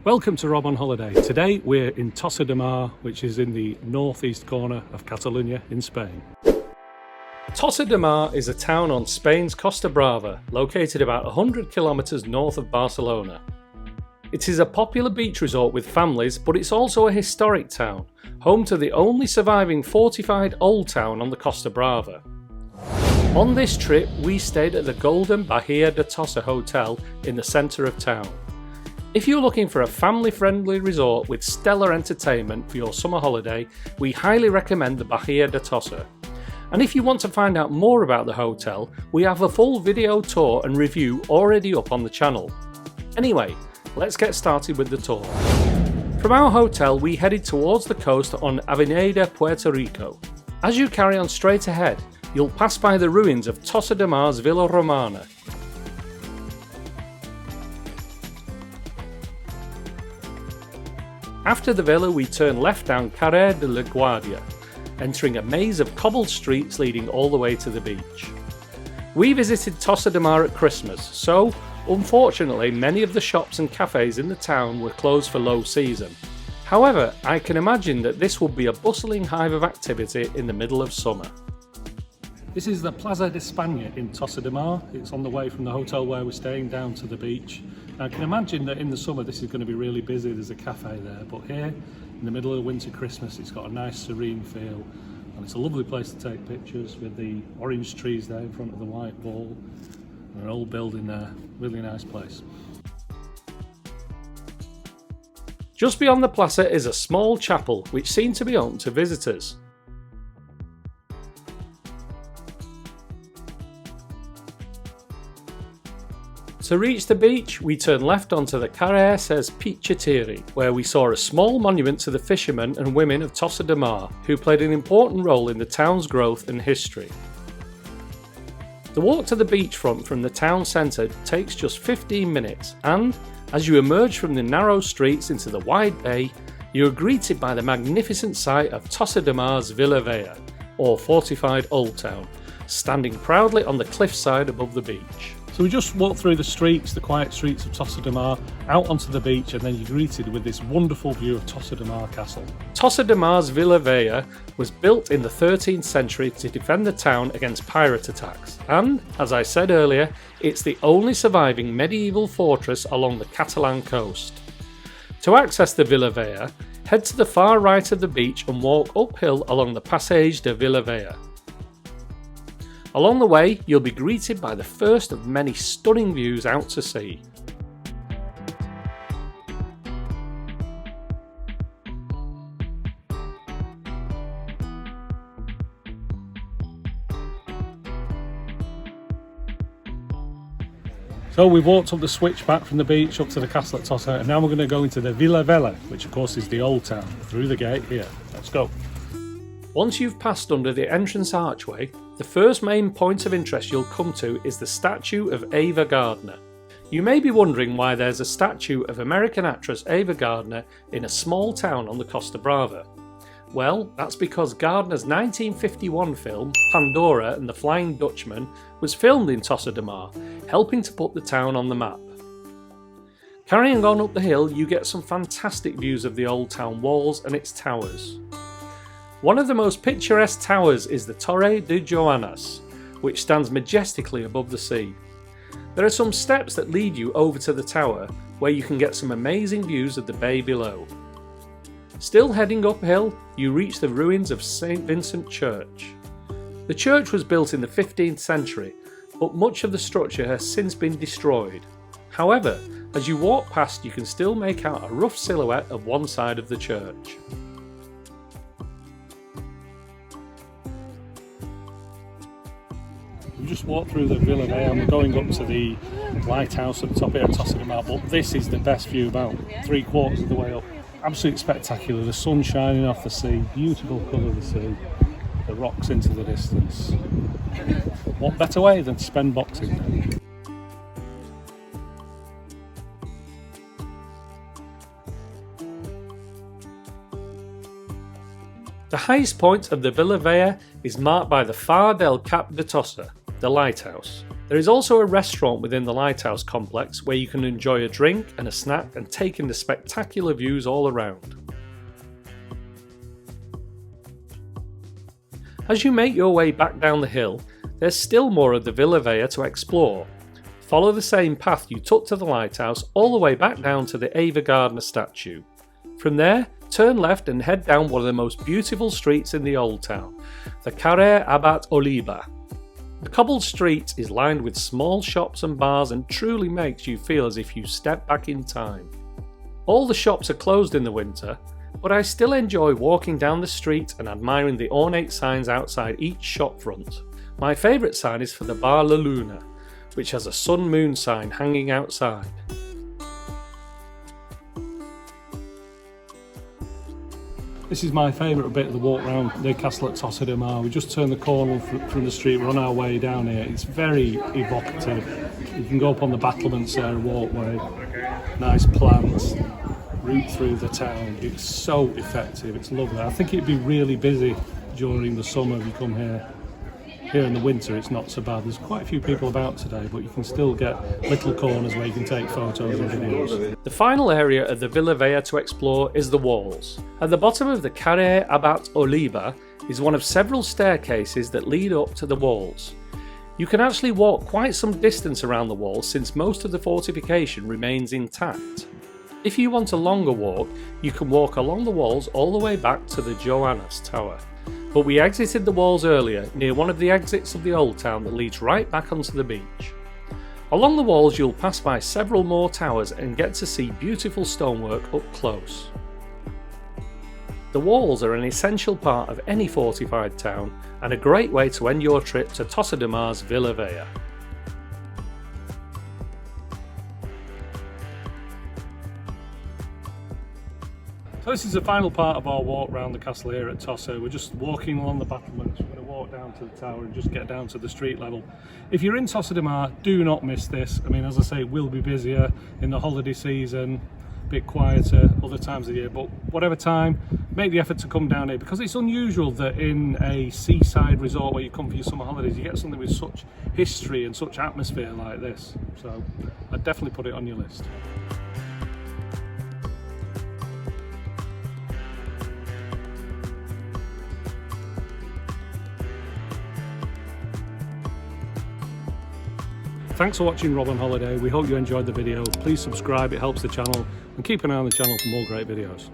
Welcome to Rob on Holiday. Today we're in Tossa de Mar, which is in the northeast corner of Catalonia in Spain. Tossa de Mar is a town on Spain's Costa Brava, located about 100 kilometers north of Barcelona. It is a popular beach resort with families, but it's also a historic town, home to the only surviving fortified old town on the Costa Brava. On this trip, we stayed at the Golden Bahia de Tossa Hotel in the centre of town. If you're looking for a family-friendly resort with stellar entertainment for your summer holiday, we highly recommend the Bahia de Tossa. And if you want to find out more about the hotel, we have a full video tour and review already up on the channel. Anyway, let's get started with the tour. From our hotel, we headed towards the coast on Avenida Puerto Rico. As you carry on straight ahead, you'll pass by the ruins of Tossa de Mar's Villa Romana. After the villa, we turn left down Carrer de la Guardia, entering a maze of cobbled streets leading all the way to the beach. We visited Tossa de Mar at Christmas, so unfortunately many of the shops and cafes in the town were closed for low season. However, I can imagine that this will be a bustling hive of activity in the middle of summer. This is the Plaza de España in Tossa de Mar. It's on the way from the hotel where we're staying down to the beach. I can imagine that in the summer this is going to be really busy. There's a cafe there, but here in the middle of winter Christmas it's got a nice serene feel, and it's a lovely place to take pictures with the orange trees there in front of the white wall and an old building there. Really nice place. Just beyond the plaza is a small chapel which seemed to be open to visitors. To reach the beach, we turn left onto the Carrer ses Pichiteri, where we saw a small monument to the fishermen and women of Tossa de Mar, who played an important role in the town's growth and history. The walk to the beachfront from the town centre takes just 15 minutes, and as you emerge from the narrow streets into the wide bay, you are greeted by the magnificent sight of Tossa de Mar's Villa Vella, or fortified old town, standing proudly on the cliffside above the beach. So we just walked through the streets, the quiet streets of Tossa de Mar, out onto the beach, and then you're greeted with this wonderful view of Tossa de Mar Castle. Tossa de Mar's Villa Vella was built in the 13th century to defend the town against pirate attacks, and, as I said earlier, it's the only surviving medieval fortress along the Catalan coast. To access the Villa Vella, head to the far right of the beach and walk uphill along the Passeig de Villa Vella. Along the way, you'll be greeted by the first of many stunning views out to sea. So we've walked up the switchback from the beach up to the castle at Tossa, and now we're going to go into the Villa Vella, which of course is the old town, through the gate here. Let's go. Once you've passed under the entrance archway, the first main point of interest you'll come to is the statue of Ava Gardner. You may be wondering why there's a statue of American actress Ava Gardner in a small town on the Costa Brava. Well, that's because Gardner's 1951 film, Pandora and the Flying Dutchman, was filmed in Tossa de Mar, helping to put the town on the map. Carrying on up the hill, you get some fantastic views of the old town walls and its towers. One of the most picturesque towers is the Torre de Joanas, which stands majestically above the sea. There are some steps that lead you over to the tower, where you can get some amazing views of the bay below. Still heading uphill, you reach the ruins of St. Vincent Church. The church was built in the 15th century, but much of the structure has since been destroyed. However, as you walk past, you can still make out a rough silhouette of one side of the church. We just walked through the Villa Vella and we're going up to the lighthouse at the top here at Tossa de Mar, but this is the best view about 3/4 of the way up. Absolutely spectacular, the sun shining off the sea, beautiful colour of the sea, the rocks into the distance. What better way than to spend Boxing Day? The highest point of the Villa Vella is marked by the Far del Cap de Tossa, the lighthouse. There is also a restaurant within the lighthouse complex where you can enjoy a drink and a snack and take in the spectacular views all around. As you make your way back down the hill, there's still more of the Villa Vea to explore. Follow the same path you took to the lighthouse all the way back down to the Ava Gardner statue. From there, turn left and head down one of the most beautiful streets in the Old Town, the Carrer Abat Oliba. The cobbled street is lined with small shops and bars and truly makes you feel as if you step back in time. All the shops are closed in the winter, but I still enjoy walking down the street and admiring the ornate signs outside each shop front. My favourite sign is for the Bar La Luna, which has a sun-moon sign hanging outside. This is my favourite bit of the walk around the castle at Tossa de Mar. We just turned the corner from the street, we're on our way down here. It's very evocative. You can go up on the battlements there and walkway. Nice plants, route through the town. It's so effective, it's lovely. I think it'd be really busy during the summer if you come here. Here in the winter it's not so bad. There's quite a few people about today, but you can still get little corners where you can take photos and videos. The final area of the Villa Vea to explore is the walls. At the bottom of the Carrer Abat Oliba is one of several staircases that lead up to the walls. You can actually walk quite some distance around the walls since most of the fortification remains intact. If you want a longer walk, you can walk along the walls all the way back to the Joannas Tower. But we exited the walls earlier near one of the exits of the Old Town that leads right back onto the beach. Along the walls you'll pass by several more towers and get to see beautiful stonework up close. The walls are an essential part of any fortified town and a great way to end your trip to Tossa de Mar's Villa Vea. So this is the final part of our walk around the castle here at Tossa. We're just walking along the battlements. We're going to walk down to the tower and just get down to the street level. If you're in Tossa de Mar, do not miss this. I mean, as I say, it will be busier in the holiday season, a bit quieter other times of the year, but whatever time, make the effort to come down here, because it's unusual that in a seaside resort where you come for your summer holidays, you get something with such history and such atmosphere like this. So I'd definitely put it on your list. Thanks for watching Rob on Holiday. We hope you enjoyed the video. Please subscribe, it helps the channel, and keep an eye on the channel for more great videos.